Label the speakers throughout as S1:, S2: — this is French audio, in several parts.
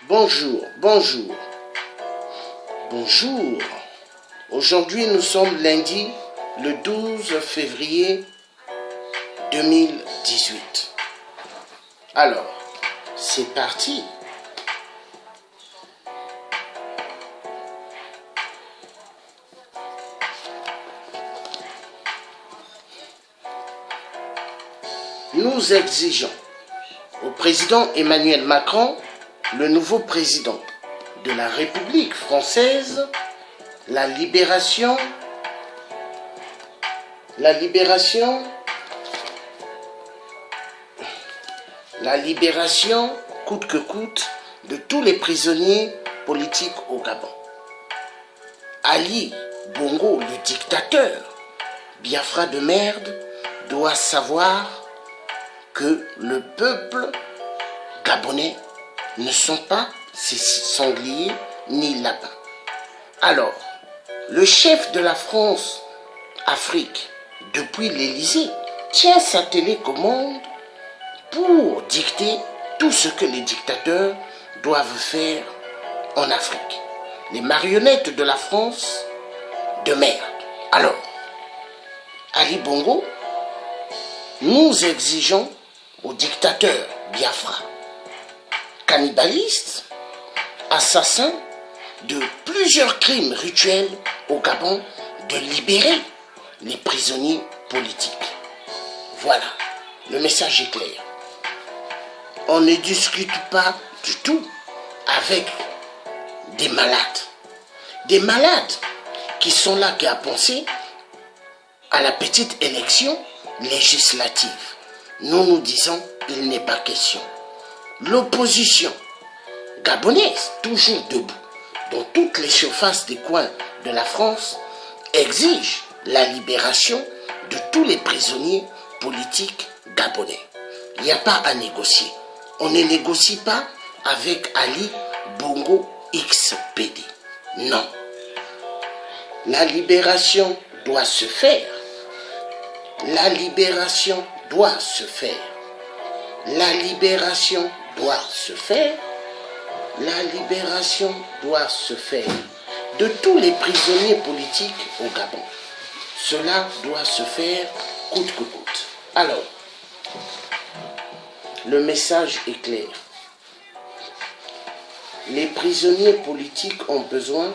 S1: Bonjour, bonjour, bonjour. Aujourd'hui, nous sommes lundi, le 12 février 2018. Alors, c'est parti. Nous exigeons au président Emmanuel Macron, le nouveau président de la République française, la libération coûte que coûte de tous les prisonniers politiques au Gabon. Ali Bongo, le dictateur, Biafra de merde, doit savoir que le peuple gabonais ne sont pas ces sangliers ni lapins. Alors, le chef de la France, Afrique, depuis l'Élysée, tient sa télécommande pour dicter tout ce que les dictateurs doivent faire en Afrique. Les marionnettes de la France de merde. Alors, Ali Bongo, nous exigeons au dictateur Biafra, cannibaliste, assassin de plusieurs crimes rituels au Gabon, de libérer les prisonniers politiques. Voilà, le message est clair. On ne discute pas du tout avec des malades. Des malades qui sont là, qui a pensé à la petite élection législative. Nous disons il n'est pas question. L'opposition gabonaise, toujours debout, dans toutes les surfaces des coins de la France, exige la libération de tous les prisonniers politiques gabonais. Il n'y a pas à négocier. On ne négocie pas avec Ali Bongo XPD. Non. La libération doit se faire. La libération doit se faire. La libération doit se faire. La libération doit se faire de tous les prisonniers politiques au Gabon. Cela doit se faire coûte que coûte. Alors, le message est clair. Les prisonniers politiques ont besoin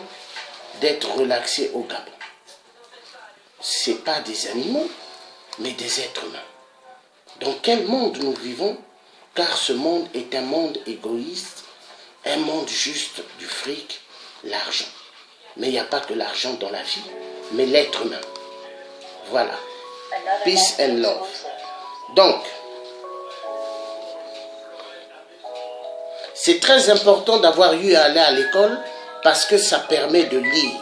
S1: d'être relaxés au Gabon. Ce n'est pas des animaux, mais des êtres humains. Dans quel monde nous vivons? Car ce monde est un monde égoïste, un monde juste du fric, l'argent. Mais il n'y a pas que l'argent dans la vie, mais l'être humain. Voilà. Peace and love. Donc, c'est très important d'avoir eu à aller à l'école parce que ça permet de lire.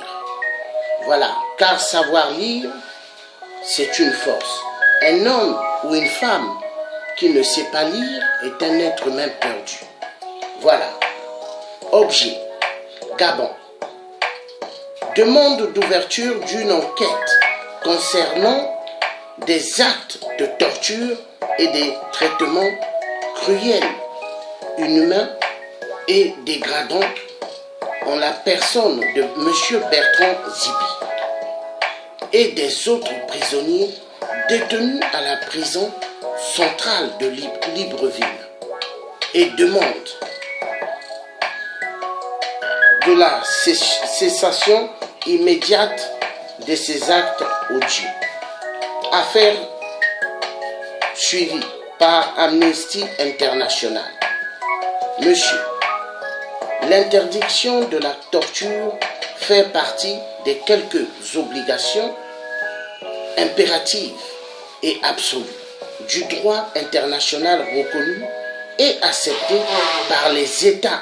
S1: Voilà. Car savoir lire, c'est une force. Un homme ou une femme qui ne sait pas lire est un être humain perdu. Voilà. Objet. Gabon. Demande d'ouverture d'une enquête concernant des actes de torture et des traitements cruels, inhumains et dégradants en la personne de M. Bertrand Zibi et des autres prisonniers détenus à la prison centrale de Libreville et demande de la cessation immédiate de ces actes odieux. Affaire suivie par Amnesty International. Monsieur, l'interdiction de la torture fait partie des quelques obligations impératives et absolues du droit international reconnu et accepté par les États,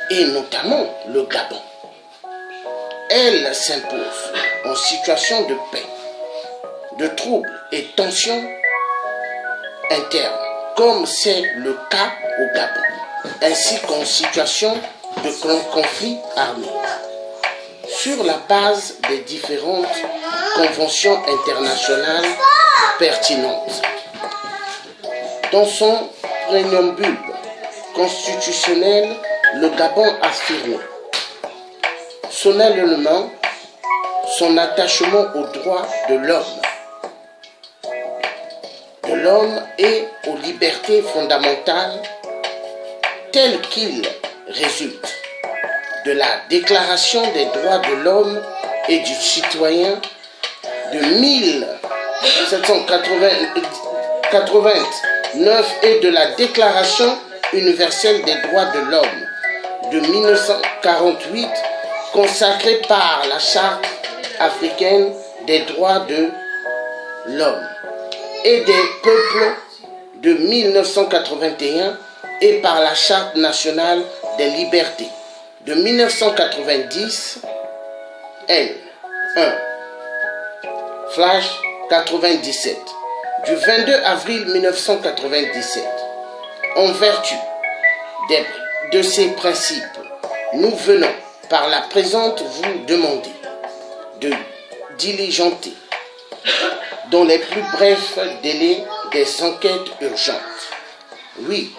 S1: et notamment le Gabon. Elle s'impose en situation de paix, de troubles et tensions internes, comme c'est le cas au Gabon, ainsi qu'en situation de conflit armé, sur la base des différentes conventions internationales pertinentes. Dans son préambule constitutionnel le Gabon affirmait solennellement son attachement aux droits de l'homme et aux libertés fondamentales telles qu'ils résultent de la Déclaration des droits de l'homme et du citoyen de 1789 et de la Déclaration universelle des droits de l'homme de 1948 consacrée par la Charte africaine des droits de l'homme et des peuples de 1981 et par la Charte nationale des libertés de 1990 N 1/97 du 22 avril 1997. En vertu de ces principes, nous venons par la présente vous demander de diligenter dans les plus brefs délais des enquêtes urgentes. Oui.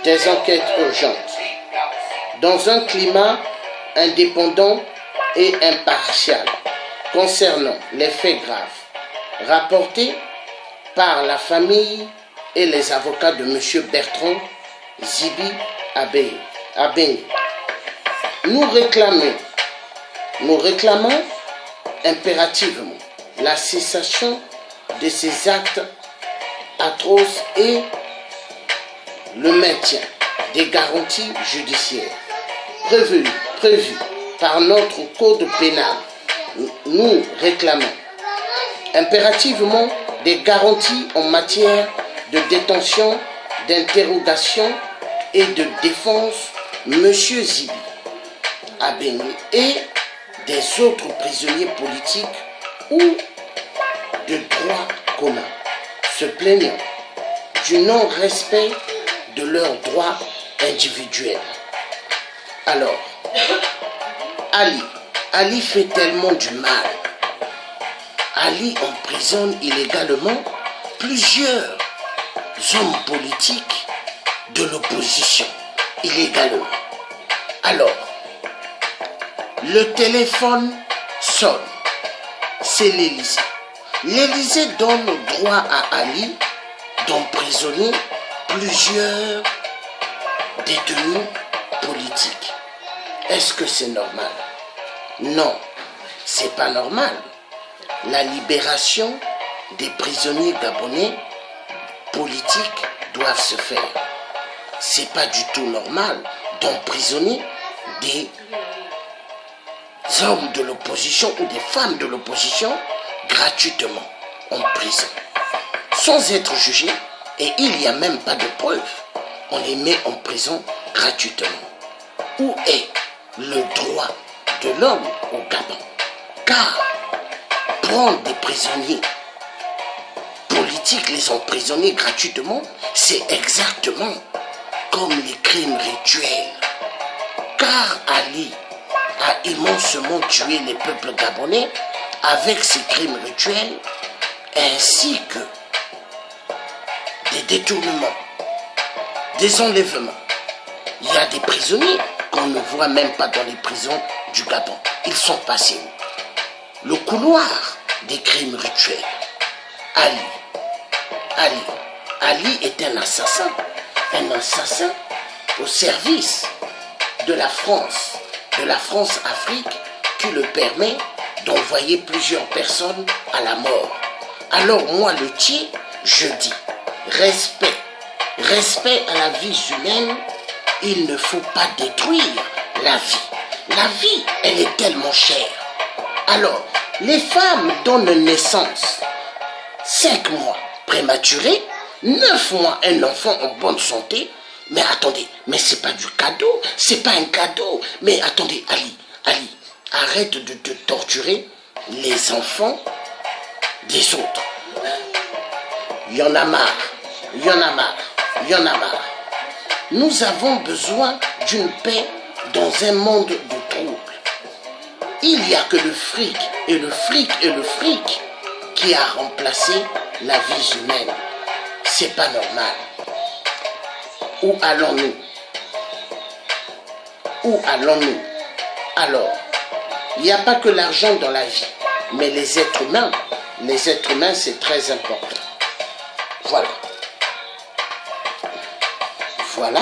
S1: Des enquêtes urgentes dans un climat indépendant et impartial concernant les faits graves rapportés par la famille et les avocats de M. Bertrand Zibi Abeng. Nous réclamons impérativement la cessation de ces actes atroces et le maintien des garanties judiciaires prévues par notre code pénal. Nous réclamons impérativement des garanties en matière de détention, d'interrogation et de défense M. Zibi Abeng et des autres prisonniers politiques ou de droit commun se plaignant du non-respect de leurs droits individuels. Alors, Ali fait tellement du mal. Ali emprisonne illégalement plusieurs hommes politiques de l'opposition, illégalement. Alors, le téléphone sonne. C'est l'Élysée. L'Élysée donne le droit à Ali d'emprisonner plusieurs détenus politiques. Est-ce que c'est normal? Non, c'est pas normal. La libération des prisonniers gabonais politiques doivent se faire. C'est pas du tout normal d'emprisonner des hommes de l'opposition ou des femmes de l'opposition gratuitement en prison, sans être jugés, et il n'y a même pas de preuves. On les met en prison gratuitement. Où est le droit de l'homme au Gabon? Car prendre des prisonniers politiques, les emprisonner gratuitement, c'est exactement comme les crimes rituels. Car Ali a immensement tué les peuples gabonais avec ses crimes rituels, ainsi que des détournements, des enlèvements. Il y a des prisonniers qu'on ne voit même pas dans les prisons du Gabon. Ils sont passés où? Le couloir des crimes rituels. Ali est un assassin au service de la France-Afrique, qui le permet d'envoyer plusieurs personnes à la mort. Alors moi, le tien, je dis, respect à la vie humaine, il ne faut pas détruire la vie. La vie, elle est tellement chère. Alors, les femmes donnent naissance 5 mois prématurés, 9 mois un enfant en bonne santé. Mais attendez, mais c'est pas du cadeau, c'est pas un cadeau. Mais attendez, Ali, arrête de te torturer les enfants des autres. Il y en a marre. Nous avons besoin d'une paix dans un monde de troubles. il n'y a que le fric et le fric et le fric qui a remplacé la vie humaine. C'est pas normal. Où allons-nous? Où allons-nous? Alors, il n'y a pas que l'argent dans la vie, mais les êtres humains, c'est très important. Voilà. Voilà.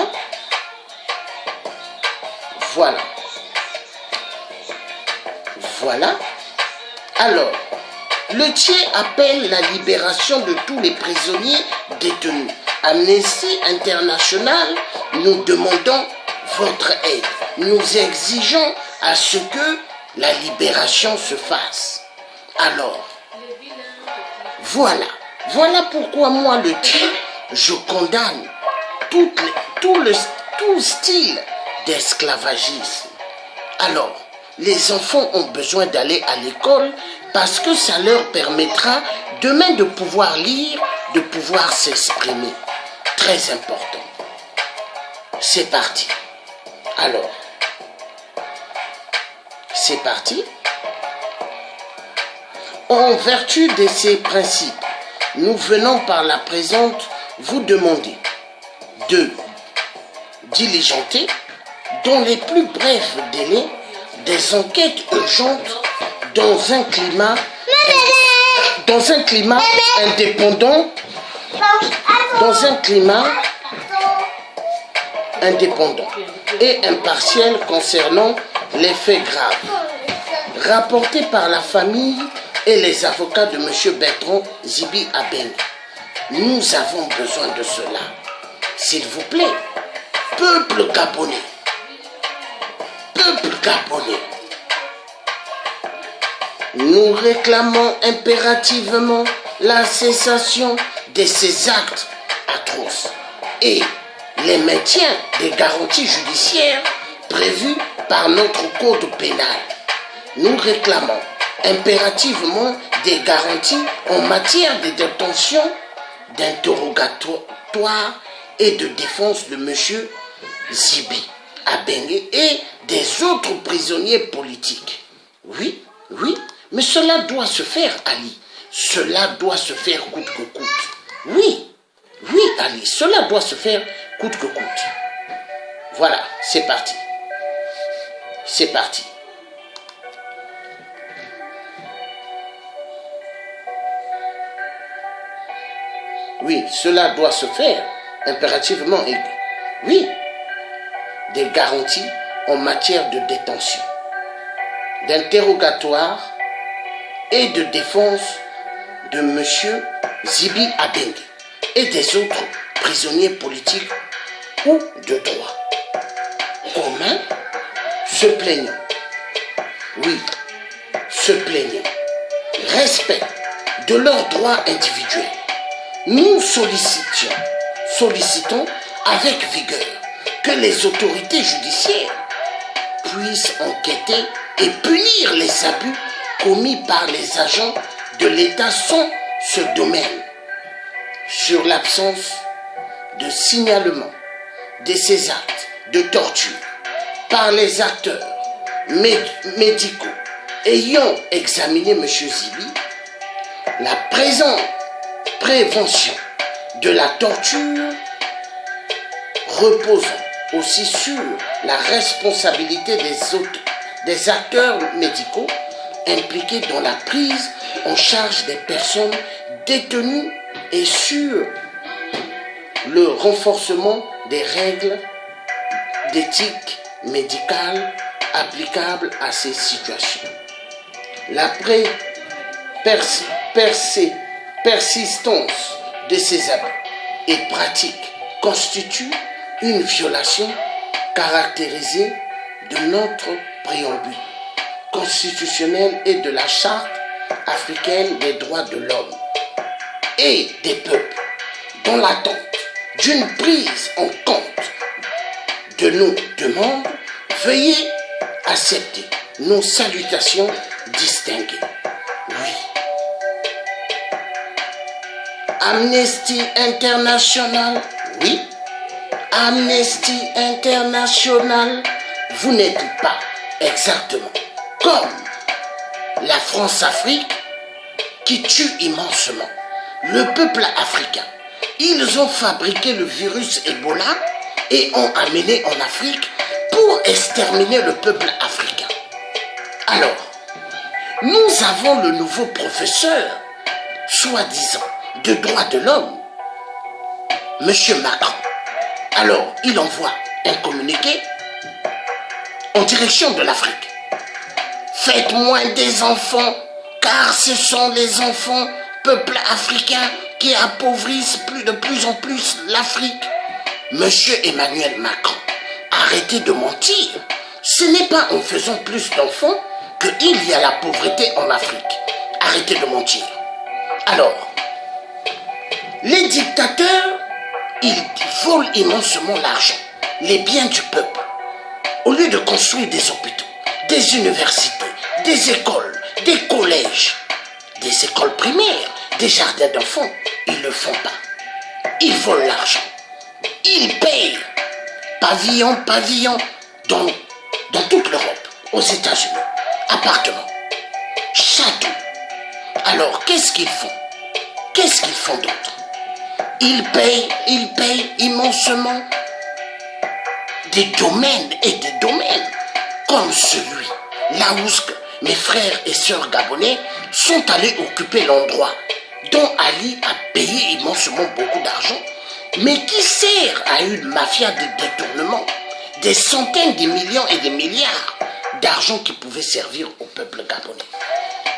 S1: Voilà. Voilà. Alors, le TIE appelle la libération de tous les prisonniers détenus. Amnesty International, nous demandons votre aide. Nous exigeons à ce que la libération se fasse. Alors, voilà. Voilà pourquoi moi, le TIE, je condamne tout le style d'esclavagisme. Alors, les enfants ont besoin d'aller à l'école parce que ça leur permettra demain de pouvoir lire, de pouvoir s'exprimer. Très important. C'est parti. Alors, c'est parti. En vertu de ces principes, nous venons par la présente vous demander de diligenter dans les plus brefs délais des enquêtes urgentes dans un climat indépendant, et impartiel concernant les faits graves rapportés par la famille et les avocats de M. Bertrand Zibi Abengue. Nous avons besoin de cela. S'il vous plaît, peuple gabonais, nous réclamons impérativement la cessation de ces actes atroces et les maintiens des garanties judiciaires prévues par notre code pénal. Nous réclamons impérativement des garanties en matière de détention, d'interrogatoire et de défense de M. Zibi Abengue et des autres prisonniers politiques. Oui, mais cela doit se faire, Ali. Cela doit se faire coûte que coûte. Oui, Ali, cela doit se faire coûte que coûte. Voilà, c'est parti. C'est parti. Oui, cela doit se faire impérativement. Oui, des garanties en matière de détention, d'interrogatoire et de défense de M. Zibi Abengue et des autres prisonniers politiques ou de droit. Commun, se plaignant. Oui, se plaignant. Respect de leurs droits individuels. Nous sollicitons avec vigueur que les autorités judiciaires puissent enquêter et punir les abus commis par les agents de l'État sans ce domaine, sur l'absence de signalement de ces actes de torture par les acteurs médicaux ayant examiné M. Zibi, la présente prévention de la torture reposant aussi sur la responsabilité des acteurs médicaux impliqués dans la prise en charge des personnes détenues et sur le renforcement des règles d'éthique médicale applicables à ces situations. La persistance de ces abus et pratiques constitue une violation caractérisée de notre préambule constitutionnel et de la Charte africaine des droits de l'homme et des peuples, dans l'attente d'une prise en compte de nos demandes. Veuillez accepter nos salutations distinguées. Oui. Amnesty International, oui. Amnesty International, vous n'êtes pas exactement comme la France-Afrique qui tue immensement le peuple africain. Ils ont fabriqué le virus Ebola et ont amené en Afrique pour exterminer le peuple africain. Alors, nous avons le nouveau professeur, soi-disant, de droits de l'homme, M. Macron. Alors, il envoie un communiqué en direction de l'Afrique. Faites moins des enfants, car ce sont les enfants, peuple africain, qui appauvrissent de plus en plus l'Afrique. Monsieur Emmanuel Macron, arrêtez de mentir. Ce n'est pas en faisant plus d'enfants qu'il y a la pauvreté en Afrique. Arrêtez de mentir. Alors, les dictateurs, ils volent immensement l'argent, les biens du peuple. Au lieu de construire des hôpitaux, des universités, des écoles, des collèges, des écoles primaires, des jardins d'enfants, ils ne le font pas. Ils volent l'argent. Ils payent pavillon dans toute l'Europe, aux États-Unis, appartements, châteaux. Alors, qu'est-ce qu'ils font? Qu'est-ce qu'ils font d'autre? Ils payent immensement des domaines et des domaines, comme celui là où mes frères et sœurs gabonais sont allés occuper l'endroit dont Ali a payé immensement beaucoup d'argent, mais qui sert à une mafia de détournement, des centaines de millions et des milliards d'argent qui pouvaient servir au peuple gabonais.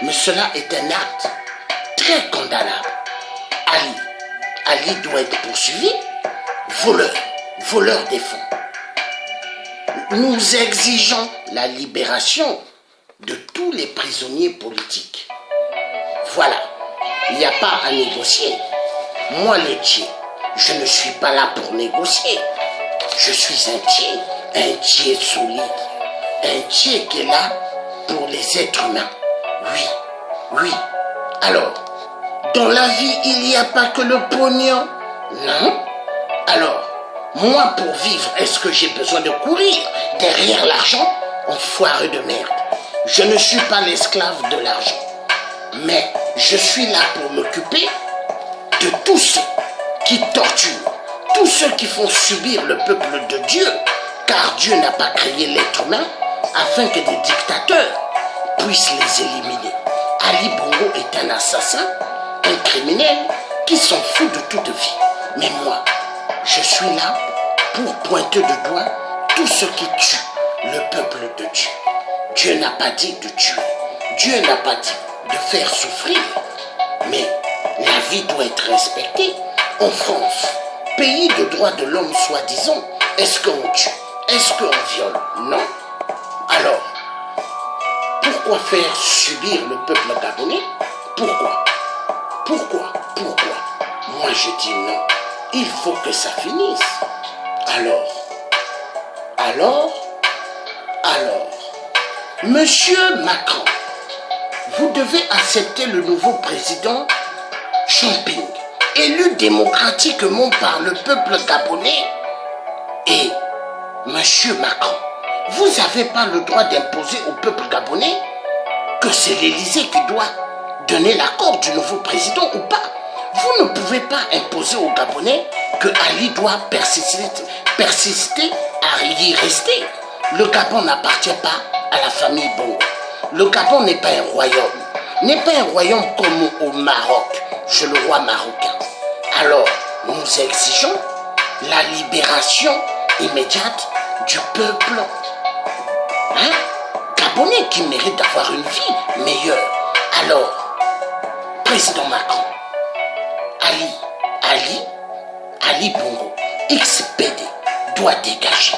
S1: Mais cela est un acte très condamnable. Ali doit être poursuivi, voleur des fonds. Nous exigeons la libération de tous les prisonniers politiques. Voilà, il n'y a pas à négocier. Moi, le Tché, je ne suis pas là pour négocier. Je suis un Tché solide, un Tché qui est là pour les êtres humains. Oui. Alors, dans la vie, il n'y a pas que le pognon, non? Alors, moi, pour vivre, est-ce que j'ai besoin de courir derrière l'argent? Enfoiré de merde. Je ne suis pas l'esclave de l'argent. Mais je suis là pour m'occuper de tous ceux qui torturent, tous ceux qui font subir le peuple de Dieu, car Dieu n'a pas créé l'être humain afin que des dictateurs puissent les éliminer. Ali Bongo est un assassin, un criminel qui s'en fout de toute vie. Mais moi, je suis là pour pointer du doigt tous ceux qui tuent le peuple de Dieu. Dieu n'a pas dit de tuer. Dieu n'a pas dit de faire souffrir. Mais la vie doit être respectée. En France, pays de droits de l'homme soi-disant, est-ce qu'on tue? Est-ce qu'on viole? Non. Alors, pourquoi faire subir le peuple gabonais? Pourquoi? Moi je dis non. Il faut que ça finisse. Alors, Monsieur Macron, vous devez accepter le nouveau président Champing, élu démocratiquement par le peuple gabonais. Et Monsieur Macron, vous n'avez pas le droit d'imposer au peuple gabonais que c'est l'Élysée qui doit donner l'accord du nouveau président ou pas. Vous ne pouvez pas imposer aux Gabonais que Ali doit persister à y rester. Le Gabon n'appartient pas à la famille Bongo. Le Gabon n'est pas un royaume. N'est pas un royaume comme au Maroc, chez le roi marocain. Alors, nous exigeons la libération immédiate du peuple gabonais qui mérite d'avoir une vie meilleure. Alors, Président Macron, Ali Bongo, XPD, doit dégager.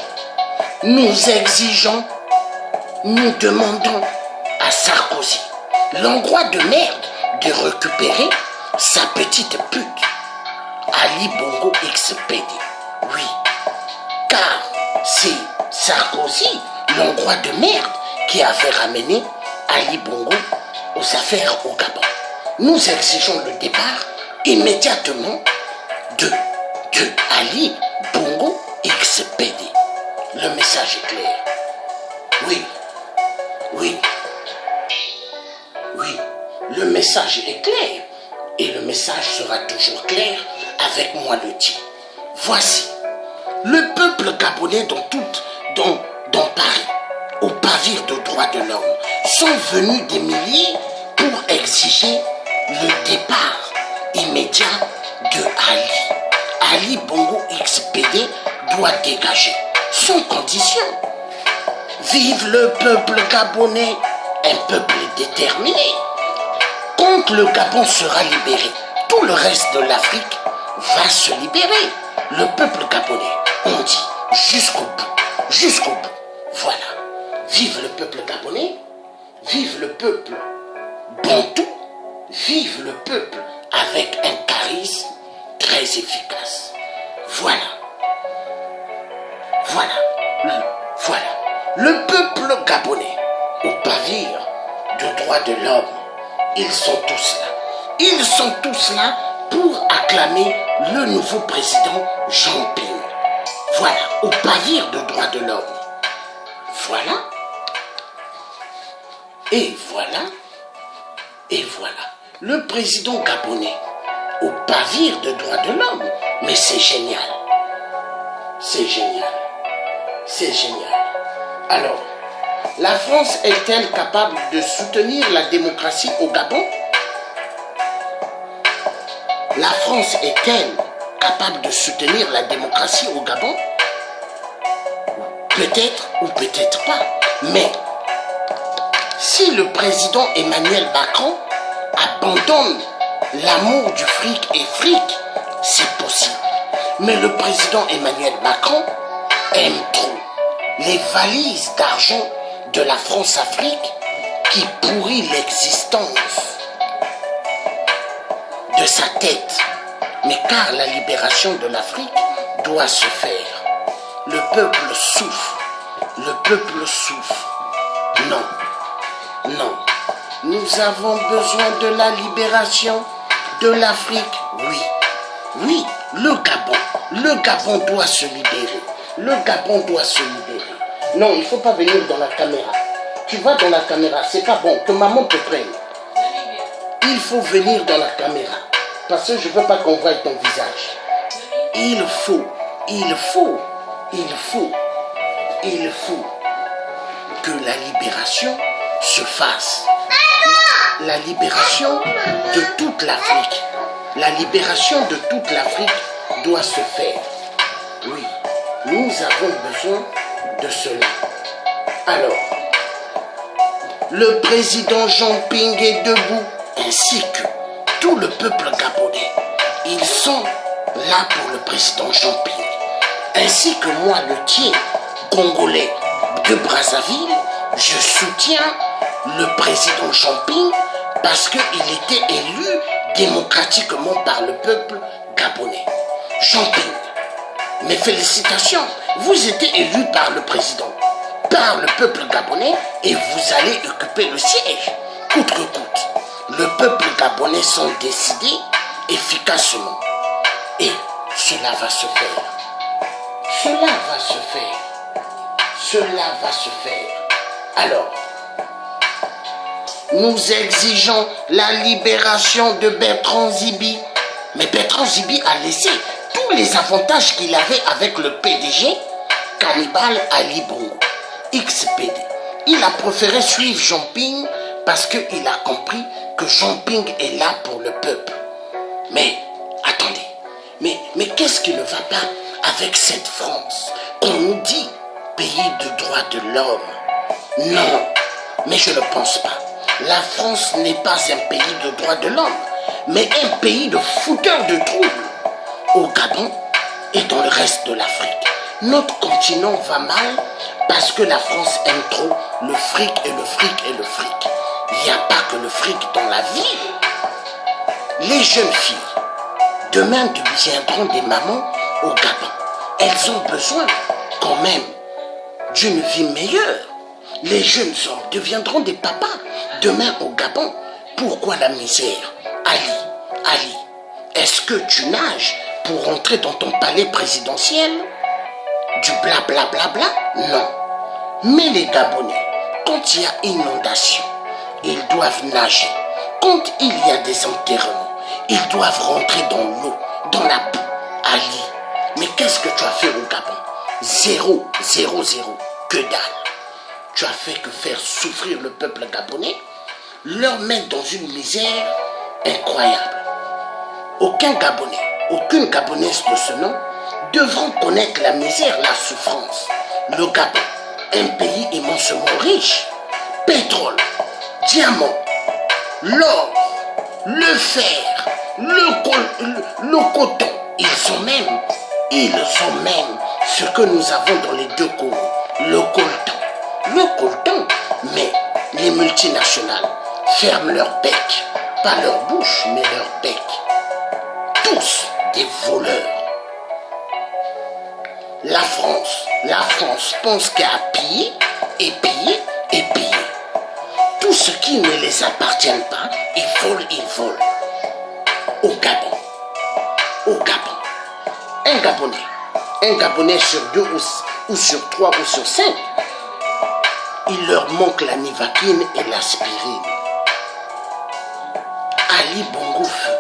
S1: Nous exigeons, nous demandons à Sarkozy, l'endroit de merde, de récupérer sa petite pute. Ali Bongo XPD, oui. Car c'est Sarkozy, l'endroit de merde, qui avait ramené Ali Bongo aux affaires au Gabon. Nous exigeons le départ immédiatement de Ali Bongo XPD. Le message est clair. Oui. Le message est clair. Et le message sera toujours clair avec moi le dit. Voici, le peuple gabonais dans Paris, au pavillon de droits de l'homme, sont venus des milliers pour exiger le départ immédiat de Ali. Ali Bongo XPD doit dégager, sans condition. Vive le peuple gabonais, un peuple déterminé. Quand le Gabon sera libéré, tout le reste de l'Afrique va se libérer. Le peuple gabonais, on dit, jusqu'au bout, jusqu'au bout. Voilà. Vive le peuple gabonais, vive le peuple bantou, vive le peuple avec un charisme très efficace. Voilà. Voilà. Voilà. Le peuple gabonais, au pavillon de droits de l'homme, ils sont tous là. Ils sont tous là pour acclamer le nouveau président Jean Ping. Voilà, au pavillon de droits de l'homme. Voilà. Et voilà. Et voilà. Le président gabonais au pavillon de droits de l'homme. Mais c'est génial. C'est génial. C'est génial. Alors, la France est-elle capable de soutenir la démocratie au Gabon? La France est-elle capable de soutenir la démocratie au Gabon? Peut-être ou peut-être pas. Mais si le président Emmanuel Macron abandonne l'amour du fric et fric, c'est possible. Mais le président Emmanuel Macron aime trop les valises d'argent de la France-Afrique qui pourrit l'existence de sa tête. Mais car la libération de l'Afrique doit se faire. Le peuple souffre. Le peuple souffre. Non. Non. Nous avons besoin de la libération de l'Afrique. Oui. Oui. Le Gabon doit se libérer. Le Gabon doit se libérer. Non, il ne faut pas venir dans la caméra. Tu vas dans la caméra, c'est pas bon. Que maman te prenne. Il faut venir dans la caméra. Parce que je ne veux pas qu'on voie ton visage. Il faut que la libération se fasse. La libération de toute l'Afrique. La libération de toute l'Afrique doit se faire. Oui, nous avons besoin de cela. Alors, le président Jean Ping est debout, ainsi que tout le peuple gabonais. Ils sont là pour le président Jean Ping. Ainsi que moi, le tiers congolais de Brazzaville, je soutiens le président Jean Ping parce qu'il était élu démocratiquement par le peuple gabonais. Jean Ping, mes félicitations, vous êtes élu par le président, par le peuple gabonais et vous allez occuper le siège, coûte que coûte. Le peuple gabonais sont décidés efficacement et cela va se faire. Cela va se faire. Cela va se faire. Alors, nous exigeons la libération de Bertrand Zibi. Mais Bertrand Zibi a laissé tous les avantages qu'il avait avec le PDG, Cannibal Ali Bongo, XPD. Il a préféré suivre Jean Ping parce qu'il a compris que Jean Ping est là pour le peuple. Mais, attendez, mais qu'est-ce qui ne va pas avec cette France qu'on nous dit pays de droits de l'homme? Non, mais je ne pense pas. La France n'est pas un pays de droits de l'homme, mais un pays de fouteurs de troubles. Au Gabon et dans le reste de l'Afrique, notre continent va mal parce que la France aime trop le fric et le fric et le fric. Il n'y a pas que le fric dans la vie. Les jeunes filles, demain deviendront des mamans au Gabon. Elles ont besoin quand même d'une vie meilleure. Les jeunes hommes deviendront des papas demain au Gabon. Pourquoi la misère? Ali, est-ce que tu nages pour rentrer dans ton palais présidentiel? Du blablabla? Non. Mais les Gabonais, quand il y a inondation, ils doivent nager. Quand il y a des enterrements, ils doivent rentrer dans l'eau, dans la boue. Ali, mais qu'est-ce que tu as fait au Gabon? Zéro, zéro, zéro, que dalle. Tu as fait que faire souffrir le peuple gabonais, leur mettre dans une misère incroyable. Aucun Gabonais, aucune Gabonaise de ce nom devront connaître la misère, la souffrance. Le Gabon, un pays immensement riche, pétrole, diamants, l'or, le fer, le coton, ils ont même ce que nous avons dans les deux Congos, le coltan. Le coltan, mais les multinationales ferment leur bec, pas leur bouche, mais leur bec. Tous des voleurs. La France pense qu'à piller et piller et piller. Tout ce qui ne les appartient pas, ils volent. Au Gabon. Un Gabonais sur 2 ou sur 3 ou sur 5, il leur manque la nivaquine et l'aspirine. Ali Bongo veut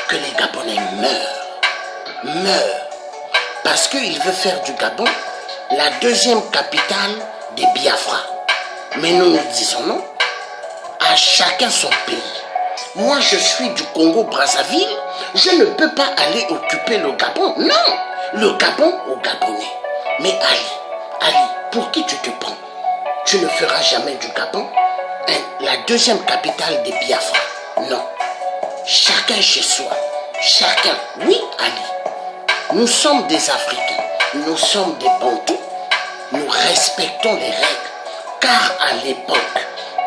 S1: que les Gabonais meurent, parce qu'il veut faire du Gabon la deuxième capitale des Biafra. Mais nous disons non, à chacun son pays. Moi je suis du Congo-Brazzaville, je ne peux pas aller occuper le Gabon. Non, le Gabon aux Gabonais. Mais Ali, pour qui tu te prends? Tu ne feras jamais du Gabon la deuxième capitale des Biafra. Non. Chacun chez soi. Chacun. Oui, Ali. Nous sommes des Africains. Nous sommes des Bantous. Nous respectons les règles. Car à l'époque,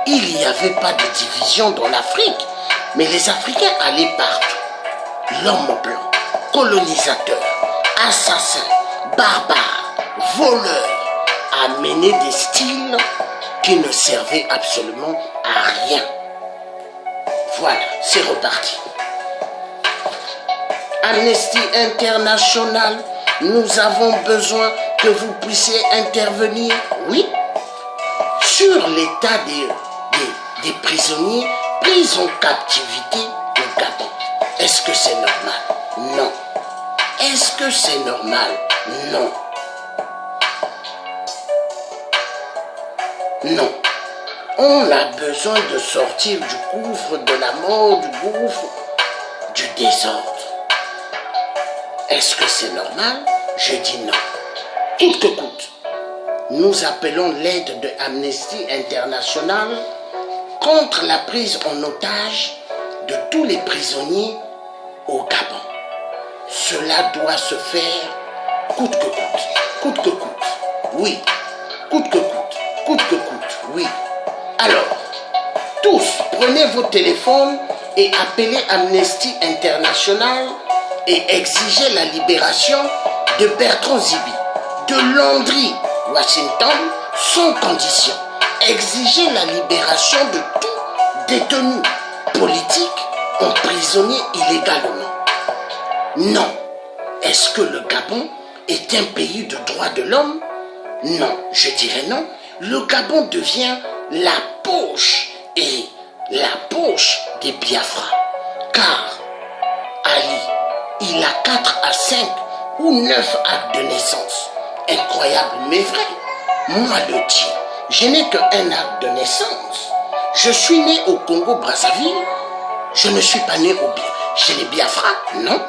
S1: il n'y avait pas de division dans l'Afrique. Mais les Africains allaient partout. L'homme blanc, colonisateur, assassin, barbare, voleur, a mené des styles qui ne servaient absolument à rien. Voilà, c'est reparti. Amnesty International, nous avons besoin que vous puissiez intervenir, oui, sur l'état des prisonniers pris en captivité au Gabon. Est-ce que c'est normal? Non. Est-ce que c'est normal? Non. Non. On a besoin de sortir du gouffre de la mort, du gouffre du désordre. Est-ce que c'est normal? Je dis non. Coûte que coûte. Nous appelons l'aide de Amnesty International contre la prise en otage de tous les prisonniers au Gabon. Cela doit se faire coûte que coûte. Coûte que coûte. Oui. Coûte que coûte. Coûte que coûte. Oui. Alors, tous, prenez vos téléphones et appelez Amnesty International et exigez la libération de Bertrand Zibi, de Landry Washington, sans condition. Exigez la libération de tout détenu politique emprisonné illégalement. Non. Est-ce que le Gabon est un pays de droits de l'homme? Non, je dirais non. Le Gabon devient la poche et la poche des Biafra. Car Ali, il a 4 à 5 ou 9 actes de naissance. Incroyable mais vrai. Moi le dis, je n'ai qu'un acte de naissance. Je suis né au Congo-Brazzaville. Je ne suis pas né chez les Biafra. Non,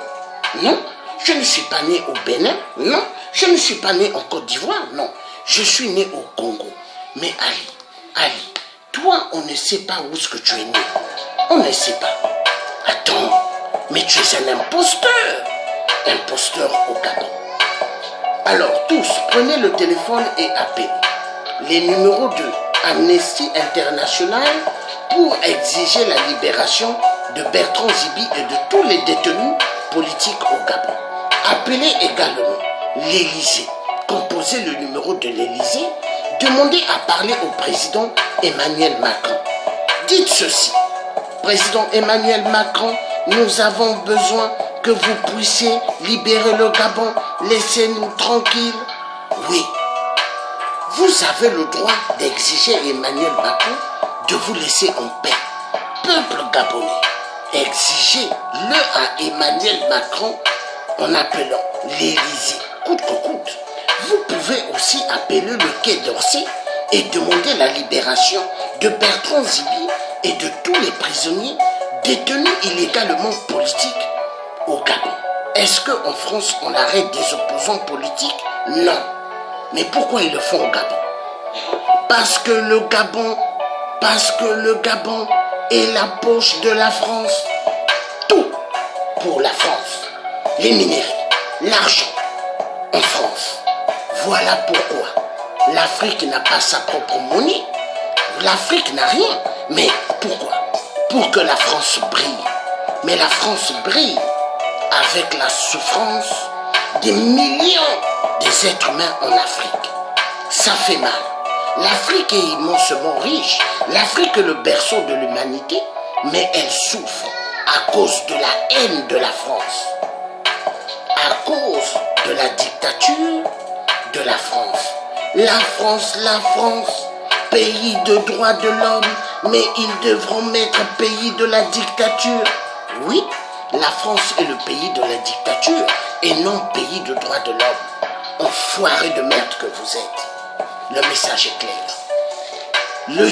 S1: non. Je ne suis pas né au Bénin. Non. Je ne suis pas né en Côte d'Ivoire. Non. Je suis né au Congo. Mais Ali, toi, on ne sait pas où est-ce que tu es né. On ne sait pas. Attends, mais tu es un imposteur. Imposteur au Gabon. Alors, tous, prenez le téléphone et appelez les numéros de Amnesty International pour exiger la libération de Bertrand Zibi et de tous les détenus politiques au Gabon. Appelez également l'Élysée. Composez le numéro de l'Élysée. Demandez à parler au président Emmanuel Macron. Dites ceci. Président Emmanuel Macron, nous avons besoin que vous puissiez libérer le Gabon. Laissez-nous tranquilles. Oui. Vous avez le droit d'exiger Emmanuel Macron de vous laisser en paix. peuple gabonais, exigez-le à Emmanuel Macron en appelant l'Élysée coûte que coûte. Vous pouvez aussi appeler le Quai d'Orsay et demander la libération de Bertrand Zibi et de tous les prisonniers détenus illégalement politiques au Gabon. Est-ce qu'en France, on arrête des opposants politiques? Non. Mais pourquoi ils le font au Gabon? Parce que le Gabon est la poche de la France. Tout pour la France. Les minerais, l'argent en France. Voilà pourquoi l'Afrique n'a pas sa propre monnaie. L'Afrique n'a rien. Mais pourquoi? Pour que la France brille. Mais la France brille avec la souffrance des millions des êtres humains en Afrique. Ça fait mal. L'Afrique est immensement riche. L'Afrique est le berceau de l'humanité, mais elle souffre à cause de la haine de la France. À cause de la dictature de la France. La France, pays de droits de l'homme, mais ils devront mettre pays de la dictature. Oui, la France est le pays de la dictature et non pays de droits de l'homme. Enfoiré de merde que vous êtes. Le message est clair. Le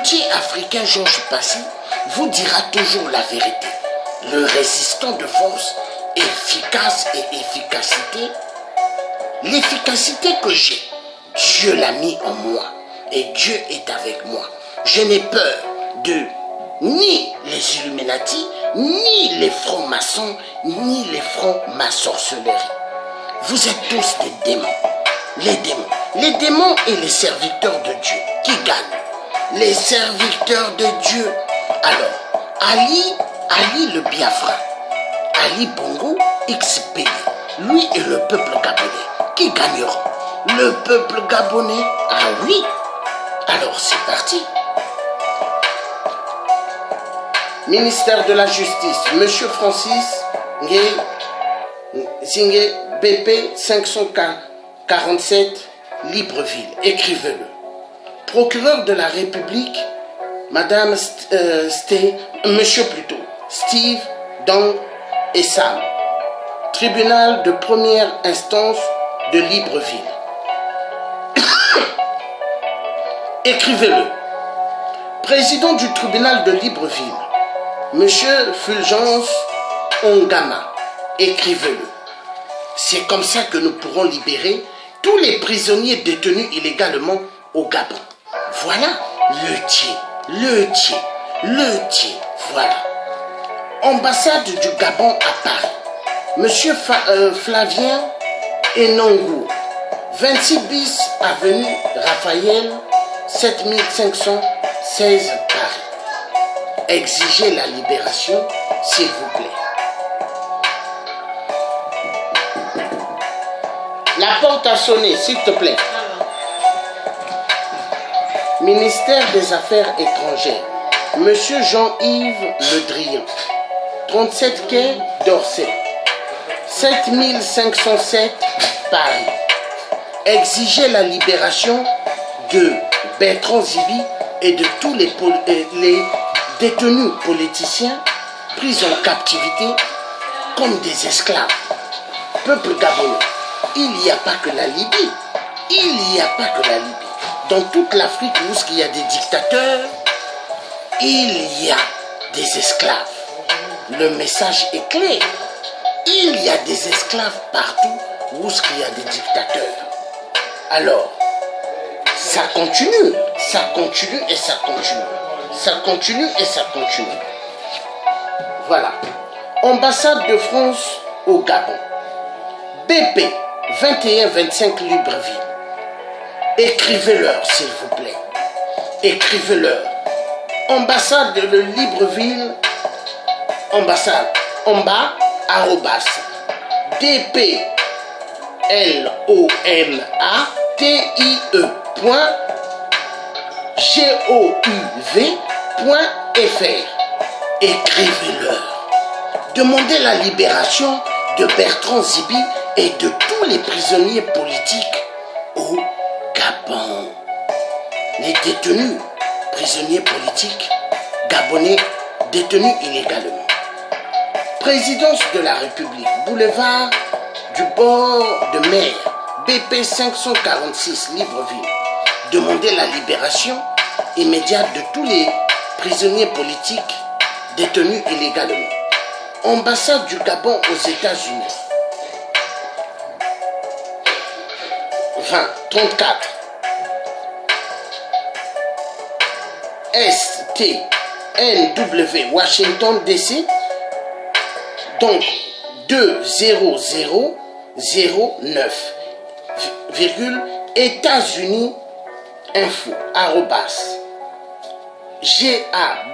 S1: Thier africain Georges Passy vous dira toujours la vérité. Le résistant de force, efficace et efficacité. L'efficacité que j'ai, Dieu l'a mis en moi et Dieu est avec moi. Je n'ai peur de ni les Illuminati, ni les francs-maçons, ni les francs-maçorcelleries. Vous êtes tous des démons. Les démons et les serviteurs de Dieu. Qui gagnent? Les serviteurs de Dieu. Alors, Ali le Biafra, Ali Bongo XP, lui et le peuple gabonais. Qui gagneront? Le peuple gabonais? Ah oui. Alors c'est parti. Ministère de la Justice, Monsieur Francis Zingé, BP 547, Libreville. Écrivez-le. Procureur de la République, Madame Monsieur plutôt, Steve Dang et Sam. Tribunal de première instance de Libreville. Écrivez-le. Président du tribunal de Libreville, Monsieur Fulgence Ongama. Écrivez-le. C'est comme ça que nous pourrons libérer tous les prisonniers détenus illégalement au Gabon. Voilà le Thier. Voilà. Ambassade du Gabon à Paris. Monsieur Flavien Enongour, 26 bis avenue Raphaël, 7516 Paris. Exigez la libération, s'il vous plaît. La porte a sonné, s'il te plaît. Ministère des Affaires étrangères, Monsieur Jean-Yves Le Drian, 37 quai d'Orsay, 7507 Paris. Exigez la libération de Bertrand Zibi et de tous les détenus politiciens pris en captivité comme des esclaves. Peuple gabonais, il n'y a pas que la Libye. Dans toute l'Afrique où il y a des dictateurs, il y a des esclaves. Le message est clair. Il y a des esclaves partout où il y a des dictateurs. Alors, ça continue et ça continue. Voilà. Ambassade de France au Gabon. BP 2125 Libreville. Écrivez-leur, s'il vous plaît. Écrivez-leur. Ambassade de Libreville. Ambassade. En bas, arrobas. DPLOMATIE.gouv.fr. Écrivez-leur. Demandez la libération de Bertrand Zibi et de tous les prisonniers politiques au Gabon. Les détenus prisonniers politiques Gabonais détenus illégalement. Présidence de la République, boulevard du bord de mer, BP 546, Libreville. Demander la libération immédiate de tous les prisonniers politiques détenus illégalement. Ambassade du Gabon aux États-Unis. 2034 STNW Washington DC, donc 20009, États-Unis info arrobas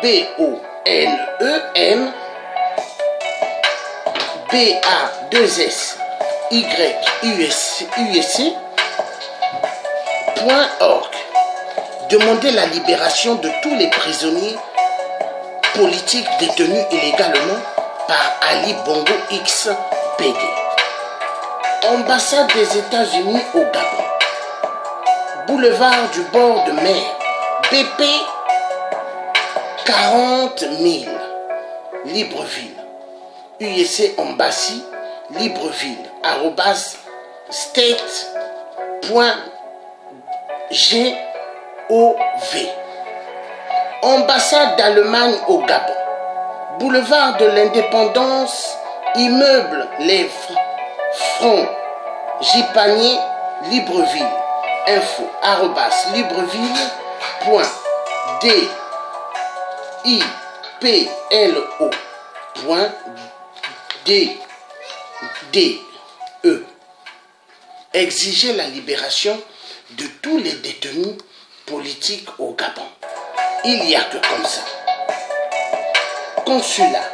S1: GABONEM BA2SYUSC.org. Demander la libération de tous les prisonniers politiques détenus illégalement par Ali Bongo X PD. Ambassade des États-Unis au Gabon. Boulevard du bord de mer, BP 40 000, Libreville. USC Embassy, Libreville, arrobas state.gov. Ambassade d'Allemagne au Gabon. Boulevard de l'Indépendance, immeuble Les Francs, Jipanier, Libreville. Info arrobas libreville.diplo.de. Exiger la libération de tous les détenus politiques au Gabon. Il n'y a que comme ça. Consulat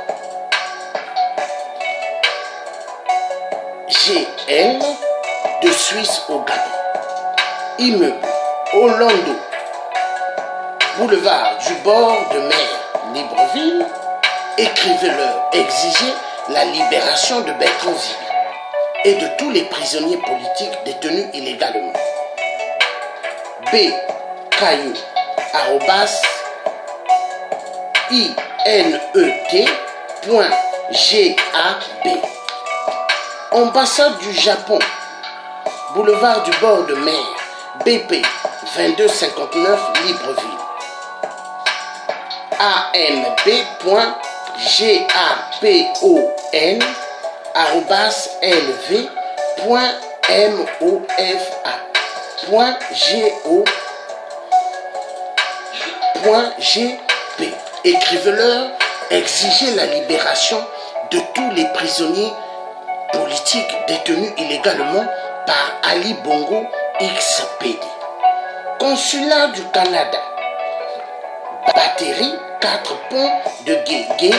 S1: GL de Suisse au Gabon. Immeuble Orlando, boulevard du bord de mer, Libreville. Écrivez-leur, exigez la libération de Bertrand Zibi et de tous les prisonniers politiques détenus illégalement. B. Caillou, arrobas, INET.GAB. Ambassade du Japon, boulevard du bord de mer, BP 2259, Libreville. ambon.lv.mofa.gp. Écrivez-leur, exigez la libération de tous les prisonniers politiques détenus illégalement par Ali Bongo XPD. Consulat du Canada, Batterie, 4 ponts de Guégué,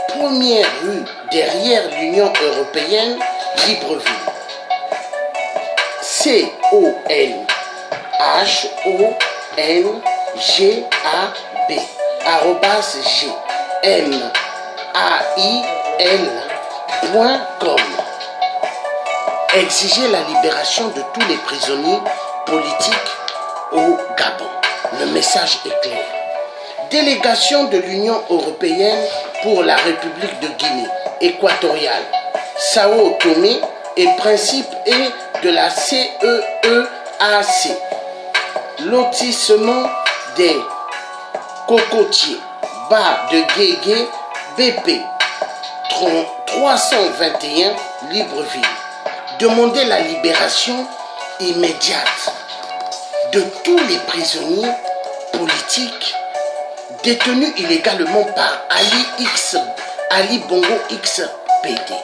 S1: première rue derrière l'Union européenne, Libreville. CONHONGAB arrobas gmail.com. Exiger la libération de tous les prisonniers politiques au Gabon. Le message est clair. Délégation de l'Union européenne pour la République de Guinée équatoriale, Sao Tomé et Principe et de la CEEAC. Lotissement des Cocotiers, bas de Guégué, BP 321, Libreville. Demander la libération immédiate de tous les prisonniers politiques détenus illégalement par Ali Bongo XPD.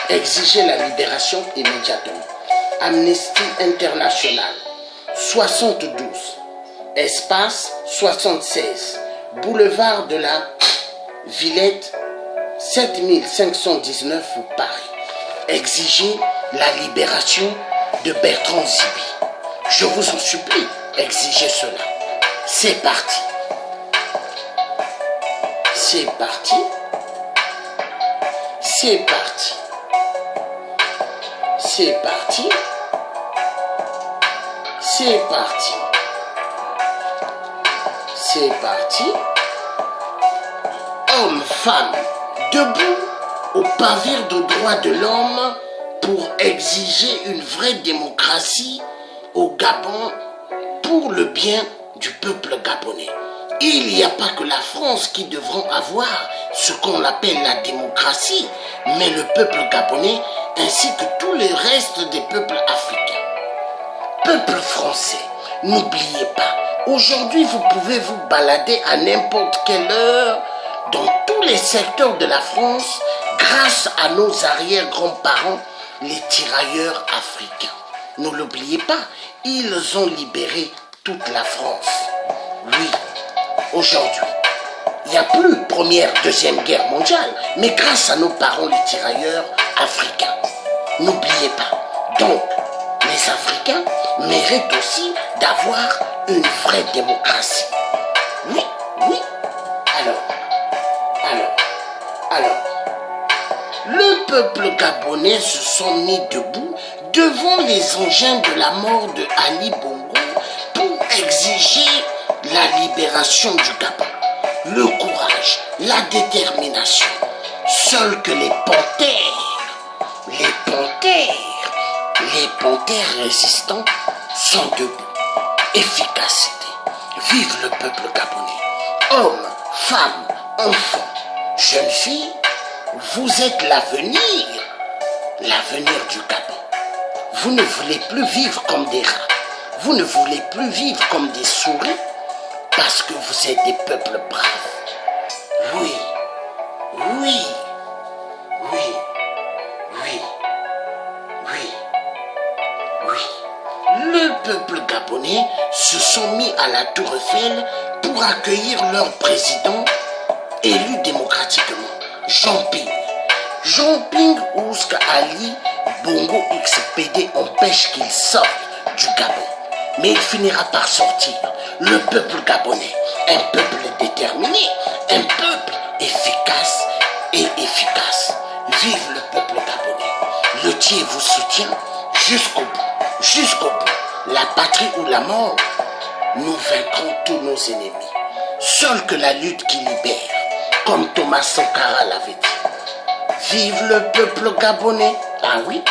S1: Exiger la libération immédiatement. Amnesty International, 72, espace 76, boulevard de la Villette, 7519 Paris. Exiger la libération de Bertrand Zibi. Je vous en supplie, exigez cela. C'est parti. C'est parti. C'est parti. C'est parti. C'est parti. C'est parti. hommes, femmes, debout au pavillon de droits de l'homme pour exiger une vraie démocratie au Gabon pour le bien du peuple gabonais. Il n'y a pas que la France qui devront avoir ce qu'on appelle la démocratie, mais le peuple gabonais ainsi que tous les restes des peuples africains. Peuple français, n'oubliez pas, aujourd'hui vous pouvez vous balader à n'importe quelle heure dans tous les secteurs de la France grâce à nos arrière-grands-parents, les tirailleurs africains. Ne l'oubliez pas, ils ont libéré toute la France. Oui, aujourd'hui, il n'y a plus Première, Deuxième Guerre mondiale, mais grâce à nos parents, les tirailleurs africains. N'oubliez pas, donc, les Africains méritent aussi d'avoir une vraie démocratie. Oui, oui. Alors, le peuple gabonais se sont mis debout devant les engins de la mort de Ali Bongo pour exiger la libération du Gabon. Le courage, la détermination. Seuls que les panthères résistants sont debout. Efficacité. Vive le peuple gabonais. Hommes, femmes, enfants, jeunes filles, vous êtes l'avenir du Gabon. Vous ne voulez plus vivre comme des rats. Vous ne voulez plus vivre comme des souris parce que vous êtes des peuples braves. Oui. Le peuple gabonais se sont mis à la Tour Eiffel pour accueillir leur président élu démocratiquement, Jean Ping Ousque Ali Bongo XPD empêche qu'il sorte du Gabon. Mais il finira par sortir. Le peuple gabonais, un peuple déterminé, un peuple efficace et efficace. Vive le peuple gabonais. Le Dieu vous soutient jusqu'au bout. La patrie ou la mort, nous vaincrons tous nos ennemis. Seul que la lutte qui libère, comme Thomas Sankara l'avait dit. Vive le peuple gabonais. Ah oui.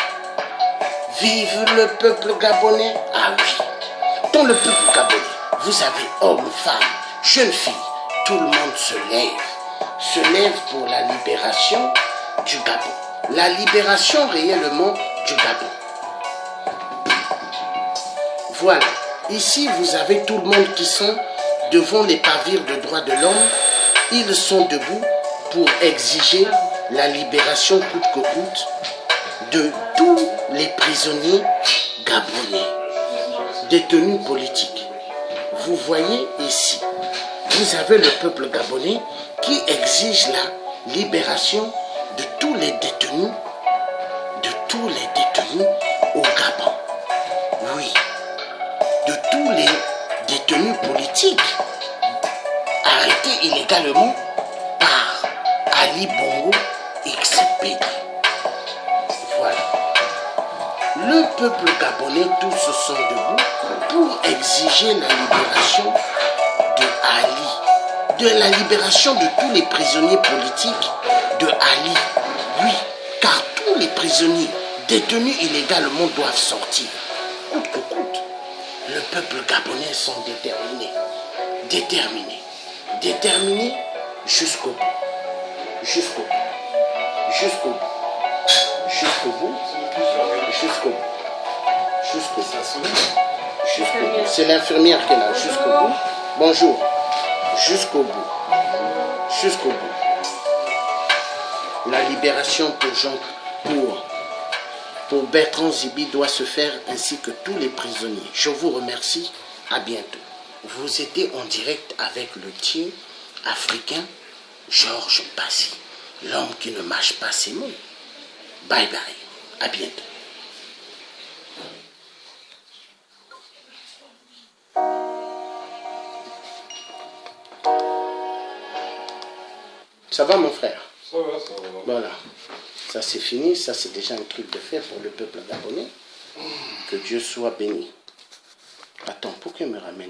S1: Vive le peuple gabonais. Ah oui. Dans le peuple gabonais, vous avez hommes, femmes, jeunes filles, tout le monde se lève pour la libération du Gabon. La libération réellement du Gabon. Voilà, ici vous avez tout le monde qui sont devant les pavillons de droits de l'homme. Ils sont debout pour exiger la libération coûte que coûte de tous les prisonniers gabonais, détenus politiques. Vous voyez ici, vous avez le peuple gabonais qui exige la libération de tous les détenus au Gabon. Oui, de tous les détenus politiques arrêtés illégalement par Ali Bongo XPD. Voilà. Le peuple gabonais, tous se sont debout pour exiger la libération de Ali, de la libération de tous les prisonniers politiques de Ali. Oui, car tous les prisonniers détenus illégalement doivent sortir, coûte que coûte. Le peuple gabonais sont déterminés jusqu'au bout. C'est l'infirmière qui est là, jusqu'au bout. Bonjour. Jusqu'au bout. La libération pour Bertrand Zibi doit se faire ainsi que tous les prisonniers. Je vous remercie. À bientôt. Vous étiez en direct avec le Dieu africain Georges Passy, l'homme qui ne mâche pas ses mots. Bye bye. À bientôt. Ça va mon frère?
S2: Ça va.
S1: Voilà. Ça c'est fini, ça c'est déjà un truc de fait pour le peuple gabonais. Que Dieu soit béni. Attends, pourquoi il me ramène?